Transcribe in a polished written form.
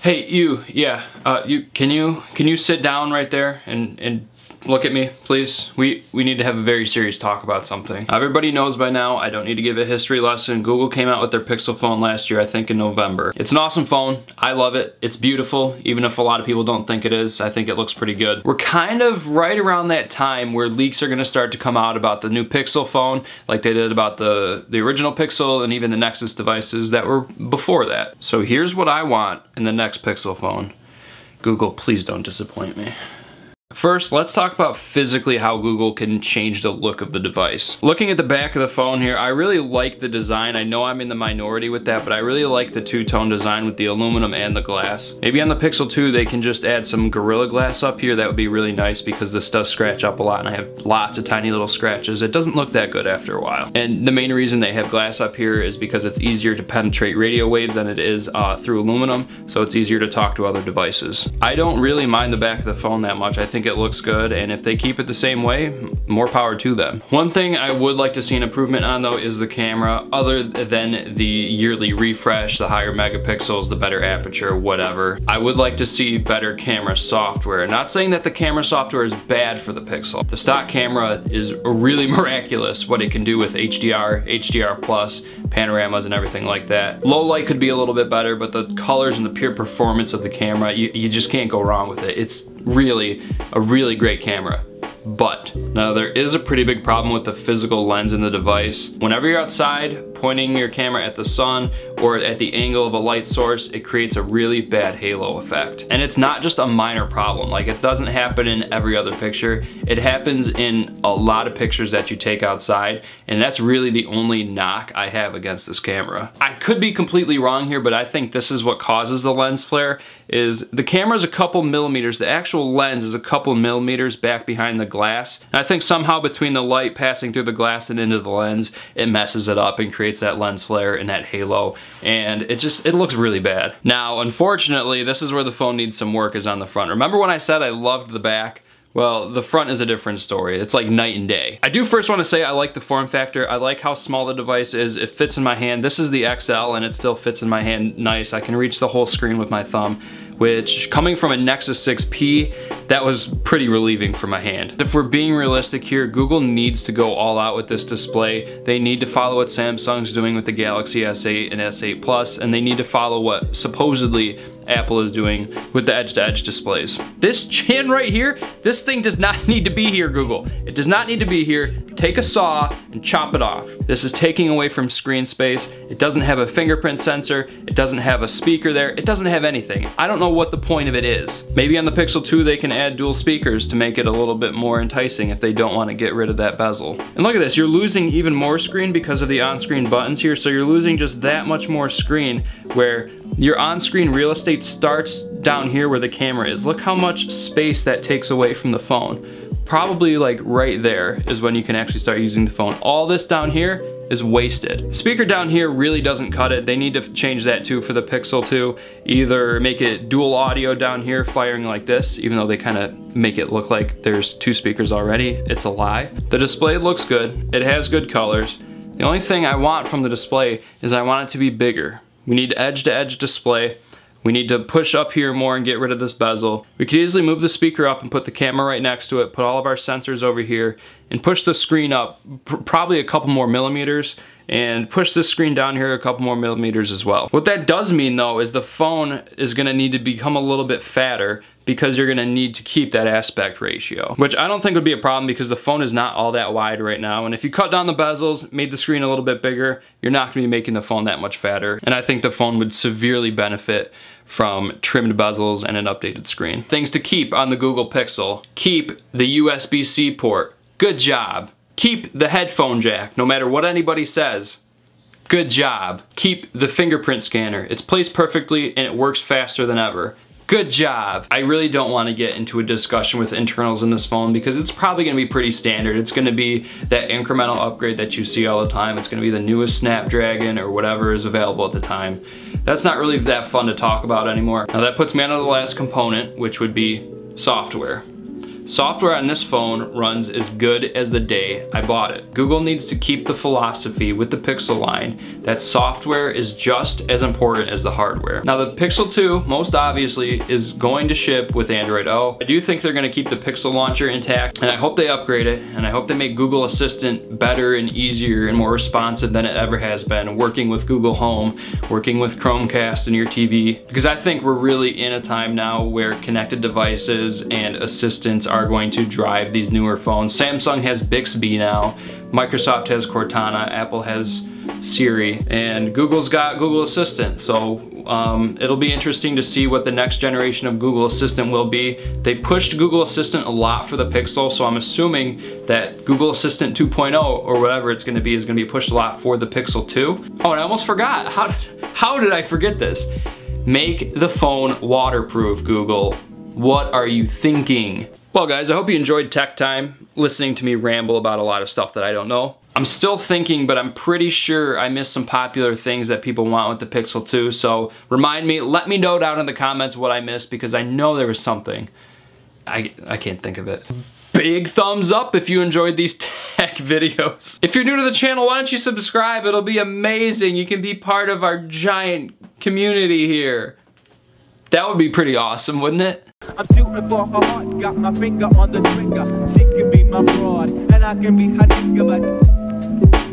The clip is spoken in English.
Hey, you, yeah, can you sit down right there and look at me, please? We need to have a very serious talk about something. Everybody knows by now, I don't need to give a history lesson. Google came out with their Pixel phone last year, I think in November. It's an awesome phone. I love it. It's beautiful, even if a lot of people don't think it is. I think it looks pretty good. We're kind of right around that time where leaks are gonna start to come out about the new Pixel phone, like they did about the original Pixel and even the Nexus devices that were before that. So here's what I want in the next Pixel phone. Google, please don't disappoint me. First, let's talk about physically how Google can change the look of the device. Looking at the back of the phone here, I really like the design. I know I'm in the minority with that, but I really like the two-tone design with the aluminum and the glass. Maybe on the Pixel 2, they can just add some Gorilla Glass up here. That would be really nice because this does scratch up a lot and I have lots of tiny little scratches. It doesn't look that good after a while. And the main reason they have glass up here is because it's easier to penetrate radio waves than it is through aluminum, so it's easier to talk to other devices. I don't really mind the back of the phone that much. I think it looks good, and if they keep it the same way, more power to them. One thing I would like to see an improvement on though is the camera, other than the yearly refresh, the higher megapixels, the better aperture, whatever. I would like to see better camera software. Not saying that the camera software is bad for the Pixel. The stock camera is really miraculous what it can do with HDR, HDR+, panoramas and everything like that. Low light could be a little bit better, but the colors and the pure performance of the camera, you just can't go wrong with it. It's really a really great camera. But now there is a pretty big problem with the physical lens in the device. Whenever you're outside pointing your camera at the sun or at the angle of a light source, it creates a really bad halo effect. And it's not just a minor problem. Like, it doesn't happen in every other picture. It happens in a lot of pictures that you take outside, and that's really the only knock I have against this camera. I could be completely wrong here, but I think this is what causes the lens flare. Is the camera's a couple millimeters, the actual lens is a couple millimeters back behind the glass. And I think somehow between the light passing through the glass and into the lens, it messes it up and creates that lens flare and that halo, and it looks really bad. Now, unfortunately, this is where the phone needs some work, is on the front. Remember when I said I loved the back? Well, the front is a different story. It's like night and day. I do first want to say I like the form factor. I like how small the device is. It fits in my hand. This is the XL and it still fits in my hand nice. I can reach the whole screen with my thumb, which, coming from a Nexus 6P, that was pretty relieving for my hand. If we're being realistic here, Google needs to go all out with this display. They need to follow what Samsung's doing with the Galaxy S8 and S8 Plus, and they need to follow what supposedly Apple is doing with the edge-to-edge displays. This chin right here, this thing does not need to be here, Google. It does not need to be here. Take a saw and chop it off. This is taking away from screen space. It doesn't have a fingerprint sensor. It doesn't have a speaker there. It doesn't have anything. I don't know what the point of it is. Maybe on the Pixel 2 they can add dual speakers to make it a little bit more enticing if they don't want to get rid of that bezel. And look at this, you're losing even more screen because of the on-screen buttons here, so you're losing just that much more screen, where your on-screen real estate starts down here where the camera is. Look how much space that takes away from the phone. Probably like right there is when you can actually start using the phone. All this down here is wasted. Speaker down here really doesn't cut it. They need to change that too for the Pixel 2. Either make it dual audio down here firing like this, even though they kind of make it look like there's two speakers already. It's a lie. The display looks good. It has good colors. The only thing I want from the display is I want it to be bigger. We need edge-to-edge display. We need to push up here more and get rid of this bezel. We could easily move the speaker up and put the camera right next to it, put all of our sensors over here, and push the screen up probably a couple more millimeters, and push this screen down here a couple more millimeters as well. What that does mean though is the phone is gonna need to become a little bit fatter, because you're gonna need to keep that aspect ratio, which I don't think would be a problem because the phone is not all that wide right now. And if you cut down the bezels, made the screen a little bit bigger, you're not gonna be making the phone that much fatter. And I think the phone would severely benefit from trimmed bezels and an updated screen. Things to keep on the Google Pixel: keep the USB-C port. Good job. Keep the headphone jack, no matter what anybody says. Good job. Keep the fingerprint scanner. It's placed perfectly and it works faster than ever. Good job. I really don't want to get into a discussion with internals in this phone because it's probably going to be pretty standard. It's going to be that incremental upgrade that you see all the time. It's going to be the newest Snapdragon or whatever is available at the time. That's not really that fun to talk about anymore. Now that puts me on to the last component, which would be software. Software on this phone runs as good as the day I bought it. Google needs to keep the philosophy with the Pixel line that software is just as important as the hardware. Now the Pixel 2, most obviously, is going to ship with Android O. I do think they're gonna keep the Pixel launcher intact, and I hope they upgrade it, and I hope they make Google Assistant better and easier and more responsive than it ever has been, working with Google Home, working with Chromecast in your TV, because I think we're really in a time now where connected devices and assistants are going to drive these newer phones. Samsung has Bixby now, Microsoft has Cortana, Apple has Siri, and Google's got Google Assistant. So it'll be interesting to see what the next generation of Google Assistant will be. They pushed Google Assistant a lot for the Pixel, so I'm assuming that Google Assistant 2.0 or whatever it's gonna be is gonna be pushed a lot for the Pixel 2. Oh, and I almost forgot. How did I forget this? Make the phone waterproof, Google. What are you thinking? Well guys, I hope you enjoyed Tech Time, listening to me ramble about a lot of stuff that I don't know. I'm still thinking, but I'm pretty sure I missed some popular things that people want with the Pixel 2, so remind me, let me know down in the comments what I missed, because I know there was something. I can't think of it. Big thumbs up if you enjoyed these tech videos. If you're new to the channel, why don't you subscribe? It'll be amazing. You can be part of our giant community here. That would be pretty awesome, wouldn't it? I'm shooting for her heart, got my finger on the trigger. She can be my broad, and I can be her nigga, but